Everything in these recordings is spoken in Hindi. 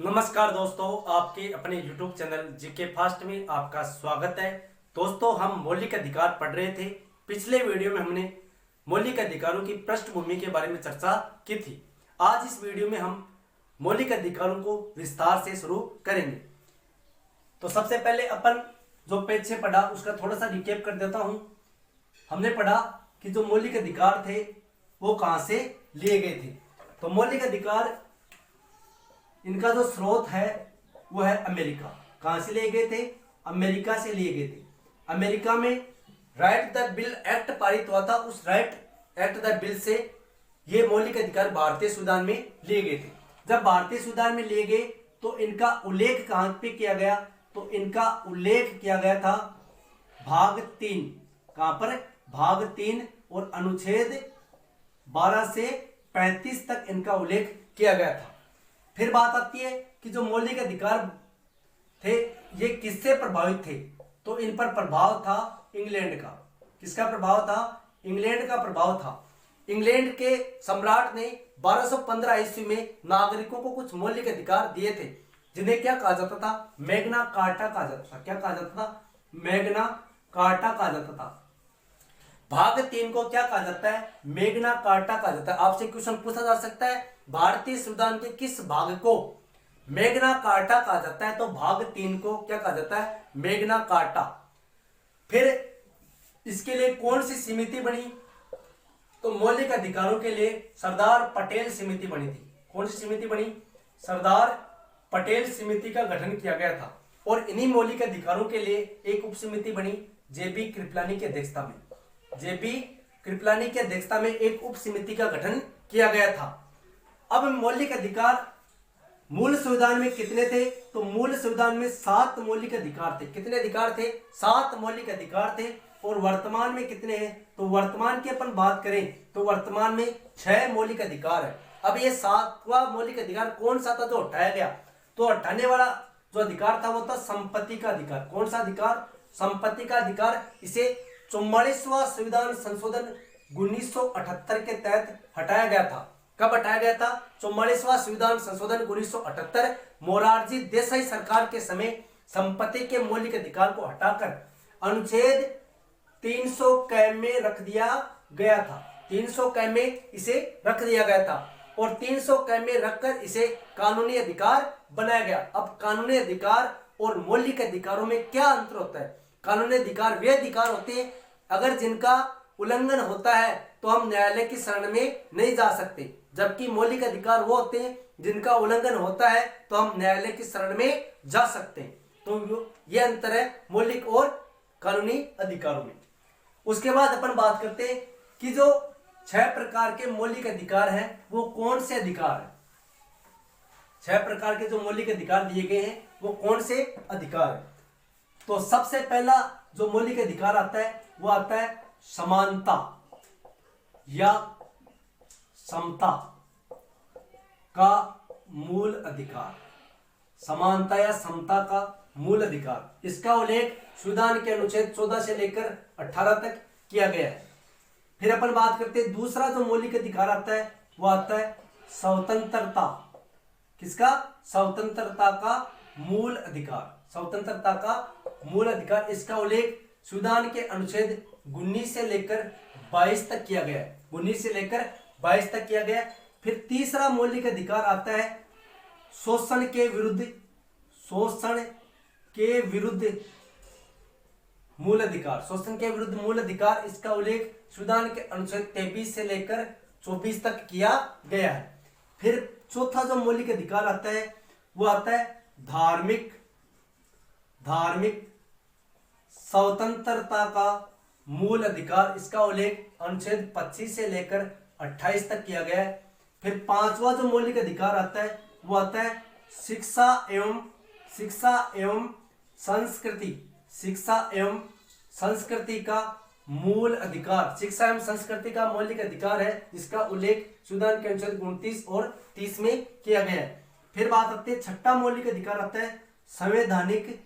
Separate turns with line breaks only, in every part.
नमस्कार दोस्तों, आपके अपने YouTube चैनल जीके फास्ट में आपका स्वागत है। दोस्तों, हम मौलिक अधिकार पढ़ रहे थे। पिछले वीडियो में हमने मौलिक अधिकारों की पृष्ठभूमि के बारे में चर्चा की थी। आज इस वीडियो में हम मौलिक अधिकारों को विस्तार से शुरू करेंगे। तो सबसे पहले अपन जो पेज से पढ़ा उसका थोड़ा सा रिकेप कर देता हूं। हमने पढ़ा कि जो मौलिक अधिकार थे वो कहां से लिए गए थे। तो मौलिक अधिकार इनका जो स्रोत है वो है अमेरिका। कहां से लिए गए थे? अमेरिका से लिए गए थे। अमेरिका में राइट द बिल एक्ट पारित हुआ था। उस राइट एक्ट द बिल से ये मौलिक अधिकार भारतीय संविधान में लिए गए थे। जब भारतीय संविधान में लिए गए तो इनका उल्लेख कहां पे किया गया? तो इनका उल्लेख किया गया था भाग 3। कहां पर? भाग 3 और अनुच्छेद 12 से 35 तक इनका उल्लेख किया गया था। फिर बात आती है कि जो मौलिक अधिकार थे ये किससे प्रभावित थे? तो इन पर प्रभाव था इंग्लैंड का। किसका प्रभाव था? इंग्लैंड का प्रभाव था। इंग्लैंड के सम्राट ने 1215 ईस्वी में नागरिकों को कुछ मौलिक अधिकार दिए थे, जिन्हें क्या कहा जाता था? मैग्ना कार्टा कहा जाता था। क्या कहा जाता था? मैग्ना कार्टा कहा जाता था। भाग 3 को क्या कहा जाता है? मैग्ना कार्टा कहा जाता है। आपसे क्वेश्चन पूछा जा सकता है भारतीय संविधान के किस भाग को मैग्ना कार्टा कहा जाता है? तो भाग 3 को क्या कहा जाता है? Magna carta. फिर इसके लिए कौन सी समिति बनी? तो मौलिक अधिकारों के लिए सरदार पटेल समिति बनी थी। कौन सी समिति बनी? सरदार पटेल समिति का गठन किया गया था। और इन्हीं मौलिक अधिकारों के लिए एक उप समिति बनी जेबी कृपलानी की अध्यक्षता में। जेबी कृपलानी की अध्यक्षता में एक उप समिति का गठन किया गया था। अब मौलिक अधिकार मूल संविधान में कितने थे? तो मूल संविधान में 7 मौलिक अधिकार थे। कितने अधिकार थे? 7 मौलिक अधिकार थे। और वर्तमान में कितने हैं? तो वर्तमान की अपन बात करें तो वर्तमान में 6 मौलिक अधिकार है। अब ये 7वां मौलिक अधिकार कौन सा था जो हटाया गया? तो हटाने वाला जो अधिकार था वो था संपत्ति का अधिकार। कौन सा अधिकार? संपत्ति का अधिकार। इसे 44वां संविधान संशोधन 1978 के तहत हटाया गया था। कब हटाया गया था? 44वां संविधान संशोधन 1978 मोरारजी देसाई सरकार के समय संपत्ति के मौलिक अधिकार को हटाकर अनुच्छेद 300 क में रख दिया गया था। 300 क में इसे रख दिया गया था और 300 क में रखकर इसे कानूनी अधिकार बनाया गया। अब कानूनी अधिकार और मौलिक अधिकारों में क्या अंतर होता है? कानूनी अधिकार वे अधिकार होते हैं अगर जिनका उल्लंघन होता है तो हम न्यायालय की शरण में नहीं जा सकते, जबकि मौलिक अधिकार वो होते हैं जिनका उल्लंघन होता है तो हम न्यायालय की शरण में जा सकते हैं। तो ये अंतर है मौलिक और कानूनी अधिकारों में। उसके बाद अपन बात करते हैं कि जो 6 प्रकार के मौलिक अधिकार हैं वो कौन से अधिकार हैं। 6 प्रकार के जो मौलिक अधिकार दिए गए हैं वो कौन से अधिकार हैं? तो सबसे पहला जो मौलिक अधिकार आता है वो आता है समानता या समता का मूल अधिकार। समानता या समता का मूल अधिकार, इसका उल्लेख संविधान के अनुच्छेद 14 से लेकर 18 तक किया गया है। फिर अपन बात करते हैं दूसरा जो मौलिक अधिकार आता है वो आता है स्वतंत्रता। किसका? स्वतंत्रता का मूल अधिकार। स्वतंत्रता का मूल अधिकार, इसका उल्लेख संविधान के अनुच्छेद 19 से लेकर 22 तक किया गया है। 19 से लेकर 22 तक किया गया। फिर तीसरा मौलिक अधिकार आता है शोषण के विरुद्ध। शोषण के विरुद्ध मूल अधिकार। शोषण के विरुद्ध मूल अधिकार, इसका उल्लेख संविधान के अनुच्छेद 23 से लेकर 24 तक किया गया है। फिर चौथा जो मौलिक अधिकार आता है वो आता है धार्मिक स्वतंत्रता का मूल अधिकार, इसका उल्लेख अनुच्छेद 25 से लेकर 28 तक किया गया है। फिर 5वां जो मौलिक अधिकार आता है वो आता है शिक्षा एवं संस्कृति। शिक्षा एवं संस्कृति का मूल अधिकार। शिक्षा एवं संस्कृति का मौलिक अधिकार है जिसका उल्लेख संविधान के अनुच्छेद 29 और 30 में किया गया है। फिर बात आती है 6ठा मौलिक अधिकार आता है संवैधानिक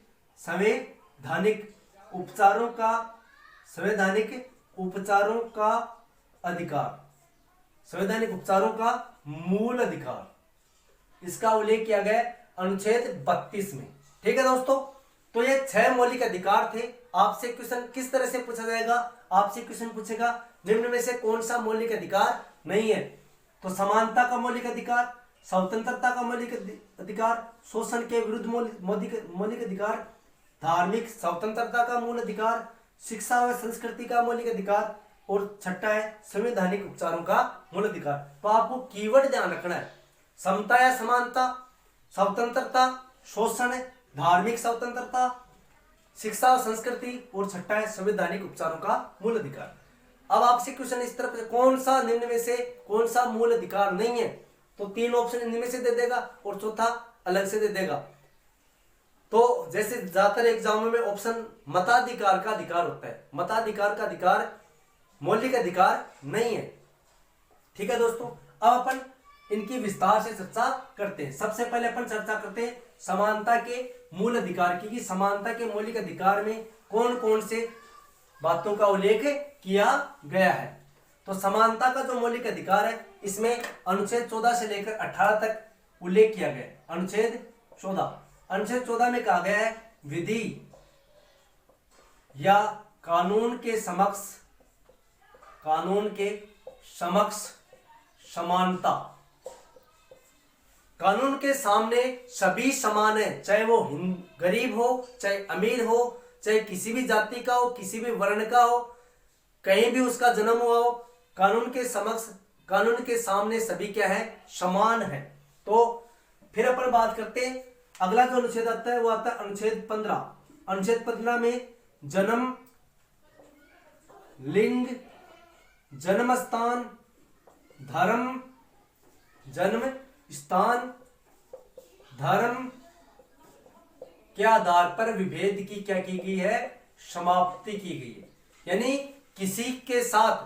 उपचारों का अधिकार। संवैधानिक उपचारों का मूल अधिकार, इसका उल्लेख किया गया अनुच्छेद 32 में। ठीक है दोस्तों, तो ये 6 मौलिक अधिकार थे। आपसे क्वेश्चन किस तरह से पूछा जाएगा, आपसे क्वेश्चन पूछेगा निम्न में से कौन सा मौलिक अधिकार नहीं है, तो समानता का मौलिक अधिकार, स्वतंत्रता का मौलिक अधिकार, शोषण के विरुद्ध मौलिक अधिकार, धार्मिक स्वतंत्रता का मूल अधिकार, शिक्षा व संस्कृति का मौलिक अधिकार, और छठा है संवैधानिक उपचारों का मूल अधिकार। तो आपको कीवर्ड ध्यान रखना है, समता या समानता, स्वतंत्रता, शोषण, धार्मिक स्वतंत्रता, शिक्षा और संस्कृति, और छठा है संवैधानिक उपचारों का मूल अधिकार। अब आपसे क्वेश्चन इस तरफ से कौन सा निम्न में से कौन सा मूल अधिकार नहीं है, तो 3 ऑप्शन इनमें से दे देगा और चौथा अलग से दे देगा। तो जैसे ज्यादातर एग्जामों में ऑप्शन मताधिकार का अधिकार होता है, मताधिकार का अधिकार मौलिक अधिकार नहीं है। ठीक है दोस्तों, अब अपन इनकी विस्तार से चर्चा करते हैं। सबसे पहले अपन चर्चा करते हैं समानता के मूल अधिकार की, कि समानता के मौलिक अधिकार में कौन कौन से बातों का उल्लेख किया गया है। तो समानता का जो मौलिक अधिकार है, इसमें अनुच्छेद 14 से लेकर 18 तक उल्लेख किया गया है। अनुच्छेद 14 में कहा गया है विधि या कानून के समक्ष समानता, कानून के सामने सभी समान है, चाहे वो गरीब हो, चाहे अमीर हो, चाहे किसी भी जाति का हो, किसी भी वर्ण का हो, कहीं भी उसका जन्म हुआ हो, कानून के सामने सभी क्या है, समान है। तो फिर अपन बात करते हैं, अगला जो अनुच्छेद आता है वो आता है अनुच्छेद 15। अनुच्छेद 15 में जन्म, लिंग, जन्म स्थान, धर्म, जन्म स्थान, धर्म के आधार पर विभेद की क्या की गई है, समाप्ति की गई है। यानी किसी के साथ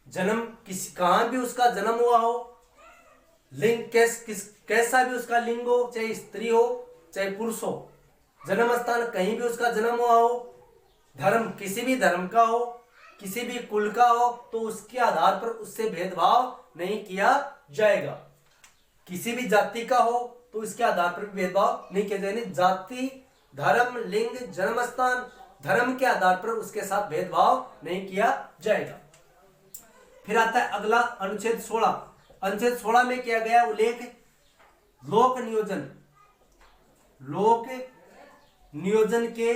जन्म, किसी कहां भी उसका जन्म हुआ हो, लिंग कैसा भी उसका लिंग हो, चाहे स्त्री हो चाहे पुरुष हो, जन्म स्थान कहीं भी उसका जन्म हुआ हो, धर्म किसी भी धर्म का हो, किसी भी कुल का हो, तो उसके आधार पर उससे भेदभाव नहीं किया जाएगा। किसी भी जाति का हो तो इसके आधार पर भेदभाव नहीं किया जाएगा। जाति, धर्म, लिंग, जन्म स्थान, धर्म के आधार पर उसके साथ भेदभाव नहीं किया जाएगा। फिर आता है अगला अनुच्छेद 16। अनुच्छेद 16 में किया गया उल्लेख लोक नियोजन के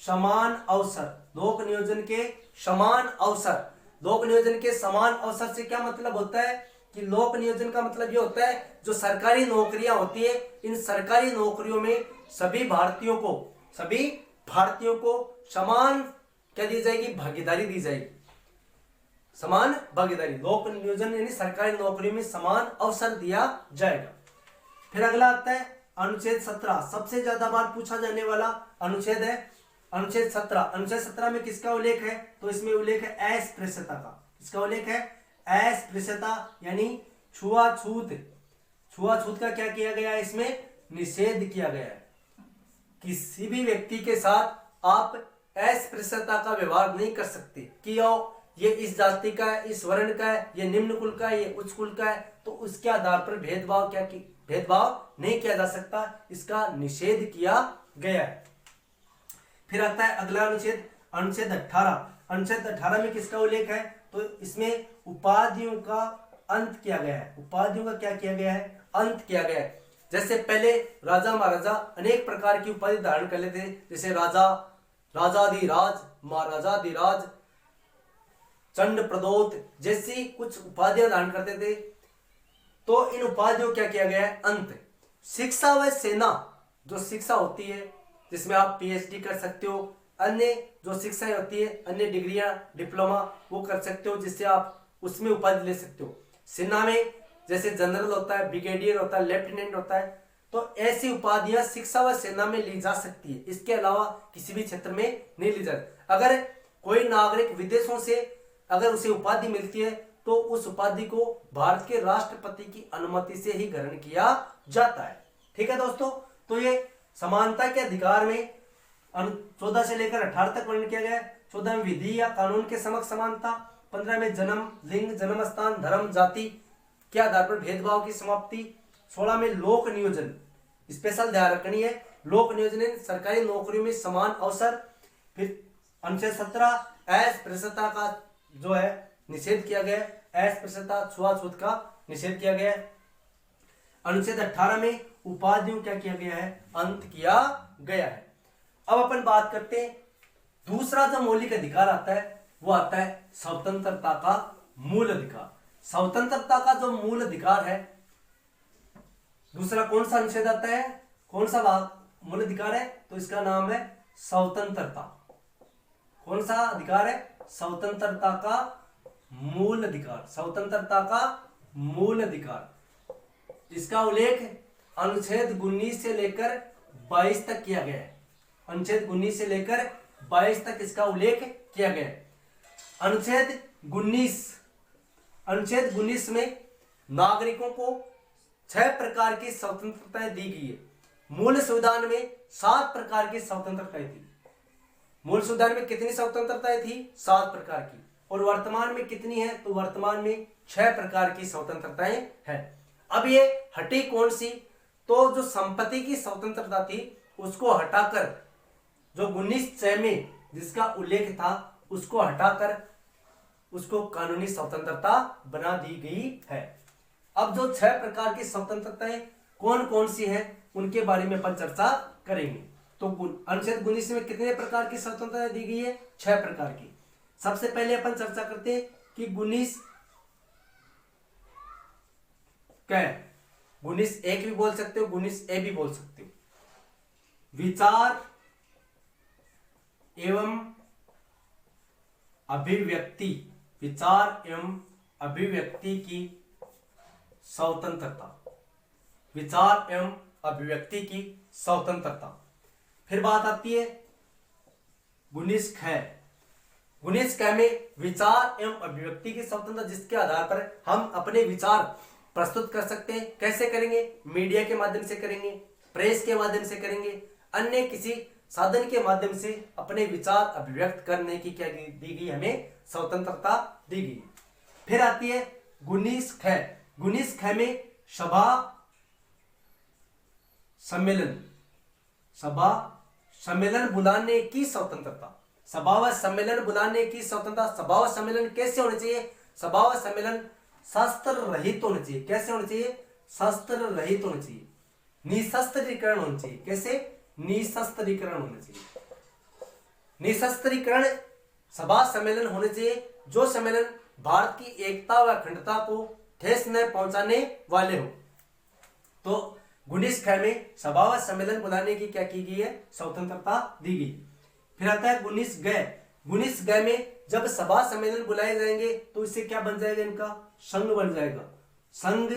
समान अवसर, लोक नियोजन के समान अवसर। लोक नियोजन के समान अवसर से क्या मतलब होता है कि लोक नियोजन का मतलब ये होता है जो सरकारी नौकरियां होती है, इन सरकारी नौकरियों में सभी भारतीयों को समान क्या दी जाएगी, भागीदारी दी जाएगी, समान भागीदारी। लोक नियोजन यानी सरकारी नौकरियों में समान अवसर दिया जाएगा। फिर अगला आता है अनुच्छेद 17, सबसे ज्यादा बार पूछा जाने वाला अनुच्छेद है अनुच्छेद 17। अनुच्छेद 17 में किसका उल्लेख है, तो इसमें उल्लेख है अस्पृश्यता का। किसका उल्लेख है, अस्पृश्यता यानी छुआछूत। छुआछूत का क्या किया गया है, इसमें निषेध किया गया है। किसी भी व्यक्ति के साथ आप अस्पृश्यता का व्यवहार नहीं कर सकते कि ये इस जाति का है, इस वर्ण का है, ये निम्न कुल का है, ये उच्च कुल का है, तो उसके आधार पर भेदभाव नहीं किया जा सकता, इसका निषेध किया गया है। फिर आता है अगला अनुच्छेद, अनुच्छेद 18। अनुच्छेद 18 में किसका उल्लेख है, तो इसमें उपाधियों का अंत किया गया है। उपाधियों का क्या किया गया है, अंत किया गया है। जैसे पहले राजा महाराजा अनेक प्रकार की उपाधि धारण कर लेते, जैसे राजा, राजाधिराज, महाराजाधिराज, चंड प्रदोत जैसी कुछ उपाधियां धारण करते थे। तो इन उपाधियों क्या किया गया है, अंत। शिक्षा व सेना, जो शिक्षा होती है जिसमें आप पीएचडी कर सकते हो, अन्य जो शिक्षाएं होती है, अन्य डिग्रियां, डिप्लोमा वो कर सकते हो, जिससे आप उसमें उपाधि ले सकते हो। सेना में जैसे जनरल होता है, ब्रिगेडियर होता है, लेफ्टिनेंट होता है, तो ऐसी उपाधियां शिक्षा व सेना में ली जा सकती है। इसके अलावा किसी भी क्षेत्र में नहीं ली जाती। अगर कोई नागरिक विदेशों से अगर उसे उपाधि मिलती है तो उस उपाधि को भारत के राष्ट्रपति की अनुमति से ही ग्रहण किया जाता है। ठीक है दोस्तों, तो ये समानता के अधिकार में 14 से लेकर 18 तक वर्णन किया गया है। 14 में विधि या कानून के समक्ष समानता, 15 में जन्म, लिंग, जन्म स्थान, धर्म, जाति के आधार पर भेदभाव की समाप्ति, 16 में लोक नियोजन स्पेशल ध्यान रखनी है। लोक नियोजन सरकारी नौकरियों में समान अवसर। फिर अनुच्छेद 17 अस्पृश्यता का जो है निषेध किया गया है, अस्पृश्यता छुआछूत का निषेध किया गया है। अनुच्छेद 18 में उपाधियों क्या किया गया है, अंत किया गया है। अब अपन बात करते हैं दूसरा जो मौलिक अधिकार आता है वो आता है स्वतंत्रता का मूल अधिकार। स्वतंत्रता का जो मूल अधिकार है, दूसरा कौन सा अनुच्छेद आता है, कौन सा भाग मूल अधिकार है, तो इसका नाम है स्वतंत्रता। कौन सा अधिकार है, स्वतंत्रता का मूल अधिकार, स्वतंत्रता का मूल अधिकार। इसका उल्लेख अनुच्छेद 19 से लेकर 22 तक किया गया है। अनुच्छेद 19 से लेकर 22 तक इसका उल्लेख किया गया है। अनुच्छेद 19 में नागरिकों को 6 प्रकार की स्वतंत्रताएं दी गई है। मूल संविधान में 7 प्रकार की स्वतंत्रताएं थी। मूल संविधान में कितनी स्वतंत्रताएं थी, 7 प्रकार की। और वर्तमान में कितनी है, तो वर्तमान में 6 प्रकार की स्वतंत्रताएं हैं। अब ये हटी कौन सी, तो जो संपत्ति की स्वतंत्रता थी उसको हटाकर, जो 19(6) में जिसका उल्लेख था उसको हटाकर उसको कानूनी स्वतंत्रता बना दी गई है। अब जो 6 प्रकार की स्वतंत्रताएं कौन कौन सी हैं उनके बारे में अपन चर्चा करेंगे। तो अनुच्छेद 19 में कितने प्रकार की स्वतंत्रता दी गई है, 6 प्रकार की। सबसे पहले अपन चर्चा करते हैं कि 19 क्या है, 19(1) भी बोल सकते हो, 19(a) भी बोल सकते हो। विचार एवं अभिव्यक्ति, विचार एवं अभिव्यक्ति की स्वतंत्रता, विचार एवं अभिव्यक्ति की स्वतंत्रता। फिर बात आती है 19(ख). 19(ख) में विचार एवं अभिव्यक्ति की स्वतंत्रता, जिसके आधार पर हम अपने विचार प्रस्तुत कर सकते हैं। कैसे करेंगे, मीडिया के माध्यम से करेंगे, प्रेस के माध्यम से करेंगे, अन्य किसी साधन के माध्यम से अपने विचार अभिव्यक्त करने की क्या दी गई, हमें स्वतंत्रता दी गई। फिर आती है 19(ख). 19(ख) में सभा सम्मेलन बुलाने की स्वतंत्रता, सभा व सम्मेलन बुलाने की स्वतंत्रता। सभा व सम्मेलन कैसे होने चाहिए, सभा व सम्मेलन शस्त्र रहित होने चाहिए। कैसे होने चाहिए, शस्त्र रहित होने चाहिए, निशस्त्रीकरण होना चाहिए। कैसे, निशस्त्रीकरण होना चाहिए। निशस्त्रीकरण सभा सम्मेलन होने चाहिए जो सम्मेलन भारत की एकता व अखंडता को ठेस न पहुंचाने वाले हो। तो 19(ख) में सभा व सम्मेलन बुलाने की क्या की गई है, स्वतंत्रता दी गई। फिर आता है 19(ग). 19(ग) में जब सभा सम्मेलन बुलाए जाएंगे तो इससे क्या बन जाएगा, इनका संघ बन जाएगा। संघ,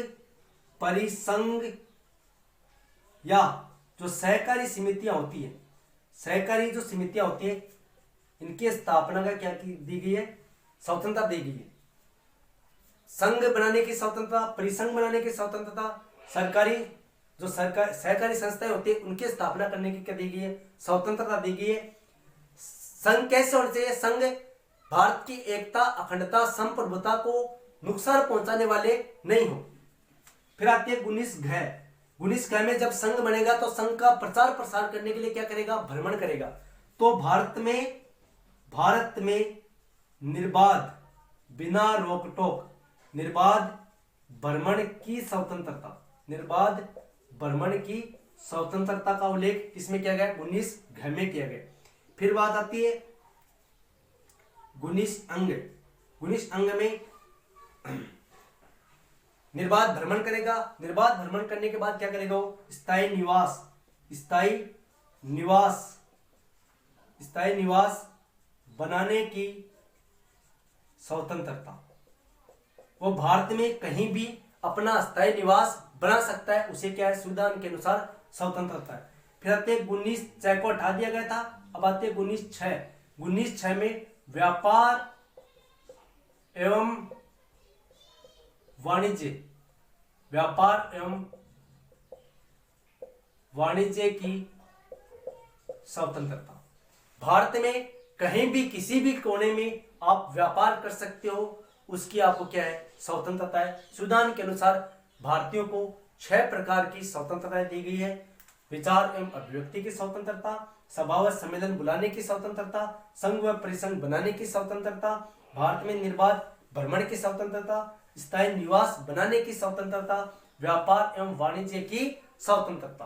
परिसंघ या जो सहकारी समितियां होती है, सहकारी जो समितियां होती है, इनकी स्थापना का क्या दी गई है, स्वतंत्रता दी गई है। संघ बनाने की स्वतंत्रता, परिसंघ बनाने की स्वतंत्रता, सरकारी जो सहकारी संस्थाएं होती है उनकी स्थापना करने की क्या दी गई है, स्वतंत्रता दी गई है। संघ कैसे होना चाहिए, संघ भारत की एकता, अखंडता, संप्रभुता को नुकसान पहुंचाने वाले नहीं हो। फिर आती है 19(घ). 19(घ) में जब संघ बनेगा तो संघ का प्रचार प्रसार करने के लिए क्या करेगा, भ्रमण करेगा। तो भारत में निर्बाध, बिना रोक टोक, निर्बाध भ्रमण की स्वतंत्रता, निर्बाध भ्रमण की स्वतंत्रता का उल्लेख इसमें किया गया, 19(घ) में किया गया। फिर बात आती है 19(अंग). 19(अंग) में निर्बाध भ्रमण करेगा। निर्बाध भ्रमण करने के बाद क्या करेगा, वो स्थायी निवास बनाने की स्वतंत्रता। वो भारत में कहीं भी अपना स्थायी निवास बना सकता है, उसे क्या है, संविधान के अनुसार स्वतंत्रता है। फिर आते हैं 19(6) को हटा दिया गया था, अब आते हैं 19(6). 19(6) में व्यापार एवं वाणिज्य की स्वतंत्रता। भारत में कहीं भी किसी भी कोने में आप व्यापार कर सकते हो, उसकी आपको क्या है, स्वतंत्रता है। संविधान के अनुसार भारतीयों को 6 प्रकार की स्वतंत्रता दी गई है। विचार एवं अभिव्यक्ति की स्वतंत्रता, सभा व सम्मेलन बुलाने की स्वतंत्रता, संघ व परिसंघ बनाने की स्वतंत्रता, भारत में निर्बाध भ्रमण की स्वतंत्रता, स्थायी निवास बनाने की स्वतंत्रता, व्यापार एवं वाणिज्य की स्वतंत्रता।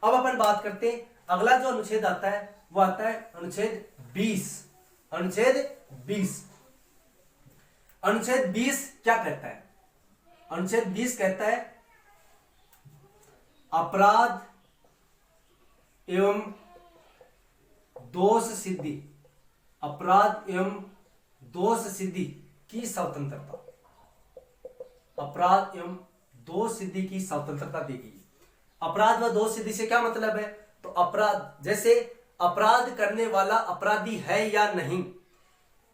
अब अपन बात करते हैं, अगला जो अनुच्छेद आता है वो आता है अनुच्छेद 20। अनुच्छेद 20, अनुच्छेद 20 क्या कहता है? अनुच्छेद 20 कहता है अपराध एवं दोष सिद्धि, अपराध एवं दोष सिद्धि की स्वतंत्रता, अपराध एवं दोष सिद्धि की स्वतंत्रता दी गई। अपराध व दोष सिद्धि से क्या मतलब है? तो अपराध, जैसे अपराध करने वाला अपराधी है या नहीं,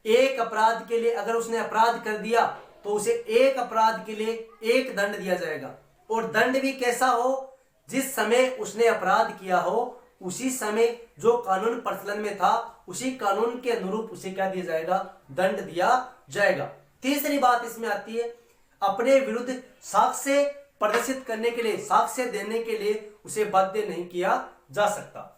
एक अपराध के लिए अगर उसने अपराध कर दिया तो उसे एक अपराध के लिए एक दंड दिया जाएगा, और दंड भी कैसा हो? जिस समय उसने अपराध किया हो उसी समय जो कानून प्रचलन में था उसी कानून के अनुरूप उसे क्या दिया जाएगा? दंड दिया जाएगा। तीसरी बात इसमें आती है, अपने विरुद्ध साक्ष्य प्रदर्शित करने के लिए, साक्ष्य देने के लिए उसे बाध्य नहीं किया जा सकता।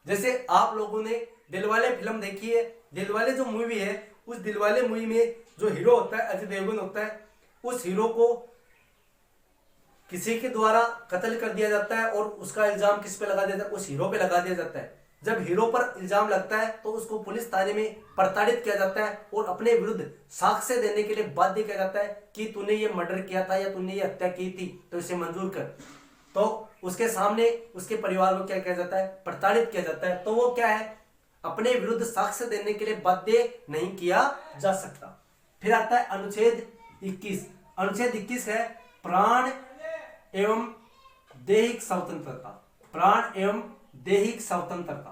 जैसे आप लोगों ने दिलवाले फिल्म देखी है, दिलवाले जो मूवी है, उस दिलवाले मूवी में जो हीरो होता है अजय देवगन होता है, उस हीरो को किसी के द्वारा कत्ल कर दिया जाता है और उसका इल्जाम किस पे लगा दिया जाता है? उस हीरो पे लगा दिया जाता है। जब हीरो पर इल्जाम लगता है तो उसको पुलिस थाने में प्रताड़ित किया जाता है और अपने विरुद्ध साक्ष्य देने के लिए बाध्य किया जाता है कि तूने ये मर्डर किया था या तूने ये हत्या की थी तो इसे मंजूर कर। तो उसके सामने उसके परिवार को क्या किया जाता है? प्रताड़ित किया जाता है। तो वो क्या है? अपने विरुद्ध साक्ष्य देने के लिए बाध्य नहीं किया जा सकता। फिर आता है अनुच्छेद 21। अनुच्छेद 21 है प्राण एवं दैहिक स्वतंत्रता, प्राण एवं दैहिक स्वतंत्रता।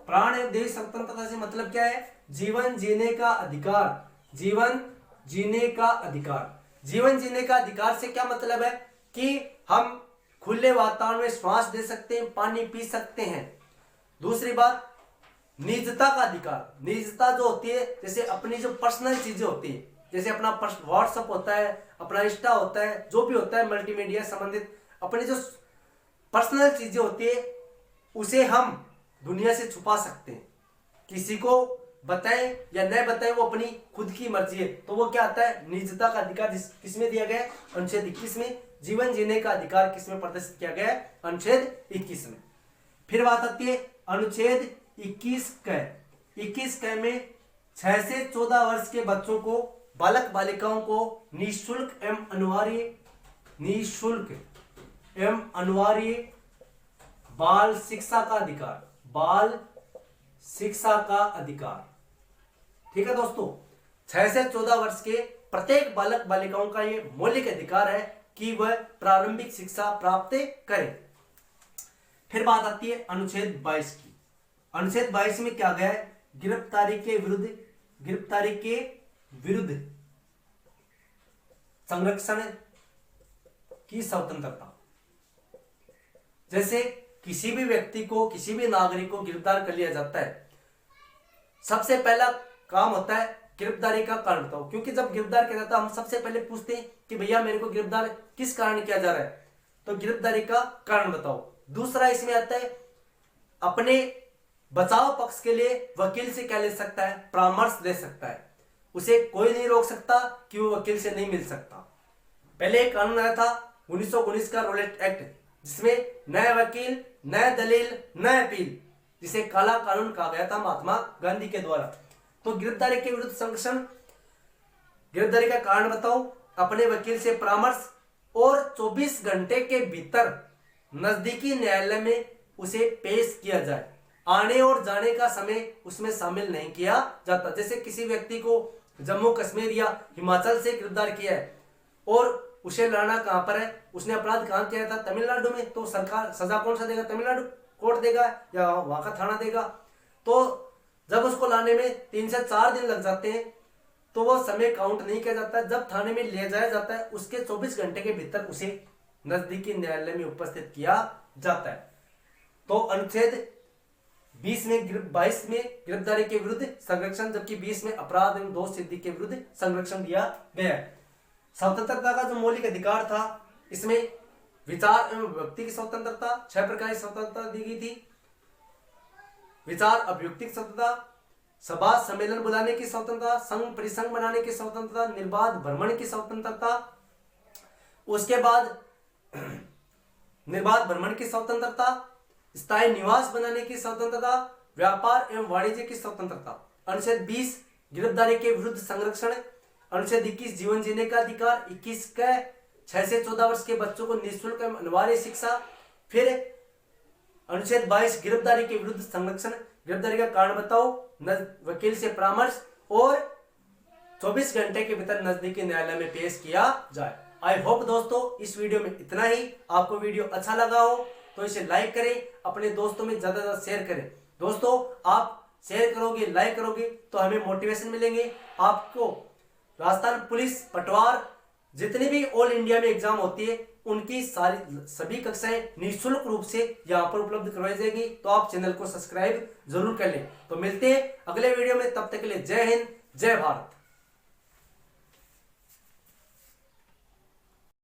प्राण एवं दैहिक स्वतंत्रता से मतलब क्या है? जीवन जीने का अधिकार, जीवन जीने का अधिकार। जीवन जीने का अधिकार से क्या मतलब है? कि हम खुले वातावरण में श्वास ले सकते हैं, पानी पी सकते हैं। दूसरी बात, निजता का अधिकार। निजता जो होती है, जैसे अपनी जो पर्सनल चीजें होती है, जैसे अपना व्हाट्सएप होता है, अपना इंस्टा होता है, जो भी होता है मल्टीमीडिया संबंधित अपनी जो पर्सनल चीजें होती है उसे हम दुनिया से छुपा सकते हैं। किसी को बताएं या न बताएं वो अपनी खुद की मर्जी है। तो वो क्या आता है? निजता का अधिकार किसमें दिया गया है? अनुच्छेद 21 में। जीवन जीने का अधिकार किसमें प्रदर्शित किया गया है? अनुच्छेद 21 में। फिर बात आती है अनुच्छेद 21 क में 6 से 14 वर्ष के बच्चों को, बालक बालिकाओं को निःशुल्क एवं अनिवार्य बाल शिक्षा का अधिकार, बाल शिक्षा का अधिकार। ठीक है दोस्तों, 6 से 14 वर्ष के प्रत्येक बालक बालिकाओं का ये मौलिक अधिकार है कि वह प्रारंभिक शिक्षा प्राप्त करें। फिर बात आती है अनुच्छेद 22 की। अनुच्छेद 22 में क्या गया है? गिरफ्तारी के विरुद्ध संरक्षण की स्वतंत्रता। जैसे किसी भी व्यक्ति को, किसी भी नागरिक को गिरफ्तार कर लिया जाता है, सबसे पहला काम होता है गिरफ्तारी का कारण बताओ। क्योंकि जब गिरफ्तार किया जाता है हम सबसे पहले पूछते हैं कि भैया मेरे को गिरफ्तार किस कारण किया जा रहा है, तो गिरफ्तारी का कारण बताओ। दूसरा इसमें आता है अपने बचाव पक्ष के लिए वकील से क्या ले सकता है? परामर्श ले सकता है। उसे कोई नहीं रोक सकता कि वो वकील से नहीं मिल सकता। पहले एक कानून आया था 1919 का रोलेट एक्ट, जिसमें नए वकील, नए दलील, नए अपील, जिसे काला कानून कहा गया था महात्मा गांधी के द्वारा। तो गिरफ्तारी के विरुद्ध संरक्षण, गिरफ्तारी का कारण बताओ, अपने वकील से परामर्श, और 24 घंटे के भीतर नजदीकी न्यायालय में उसे पेश किया जाए। आने और जाने का समय उसमें शामिल नहीं किया जाता। जैसे किसी व्यक्ति को जम्मू कश्मीर या हिमाचल से गिरफ्तार किया है और उसे लाना कहां पर है, उसने अपराध कहां किया था? तमिलनाडु में, तो सरकार सजा कौन सा देगा? तमिलनाडु कोर्ट देगा या वहां का थाना देगा। तो जब उसको लाने में 3 से 4 दिन लग जाते हैं तो वो समय काउंट नहीं किया जाता। जब थाने में ले जाया जाता है उसके 24 घंटे के भीतर उसे नजदीकी न्यायालय में उपस्थित किया जाता है। तो अनुच्छेद 22 में गिरफ्तारी के विरुद्ध संरक्षण, जबकि 20 में अपराध एवं दोष सिद्धि के विरुद्ध संरक्षण दिया गया है। स्वतंत्रता का जो मौलिक अधिकार था, इसमें विचार एवं व्यक्ति की स्वतंत्रता, 6 प्रकार की स्वतंत्रता दी गई थी। विचार अभिव्यक्ति की स्वतंत्रता, सभा सम्मेलन बुलाने की स्वतंत्रता, संघ परिसंघ बनाने की स्वतंत्रता, निर्बाध भ्रमण की स्वतंत्रता, उसके बाद निर्बाध भ्रमण की स्वतंत्रता, स्थायी निवास बनाने की स्वतंत्रता, व्यापार एवं वाणिज्य की स्वतंत्रता। अनुच्छेद 20 गिरफ्तारी के विरुद्ध संरक्षण। अनुच्छेद 21 जीवन जीने का अधिकार। 21 का 6 से 14 वर्ष के बच्चों को निःशुल्क एवं अनिवार्य शिक्षा। फिर अनुच्छेद 22 गिरफ्तारी के विरुद्ध संरक्षण, गिरफ्तारी का कारण बताओ, वकील से परामर्श और 24 घंटे के भीतर नजदीकी न्यायालय में पेश किया जाए। आई होप दोस्तों इस वीडियो में इतना ही। आपको वीडियो अच्छा लगा हो तो इसे लाइक करें, अपने दोस्तों में ज्यादा से ज्यादा शेयर करें। दोस्तों आप शेयर करोगे, लाइक करोगे तो हमें मोटिवेशन मिलेंगे। आपको राजस्थान पुलिस पटवार जितनी भी ऑल इंडिया में एग्जाम होती है उनकी सभी कक्षाएं निःशुल्क रूप से यहाँ पर उपलब्ध करवाई जाएगी। तो आप चैनल को सब्सक्राइब जरूर कर लें। तो मिलते हैं अगले वीडियो में, तब तक के लिए जय हिंद, जय भारत।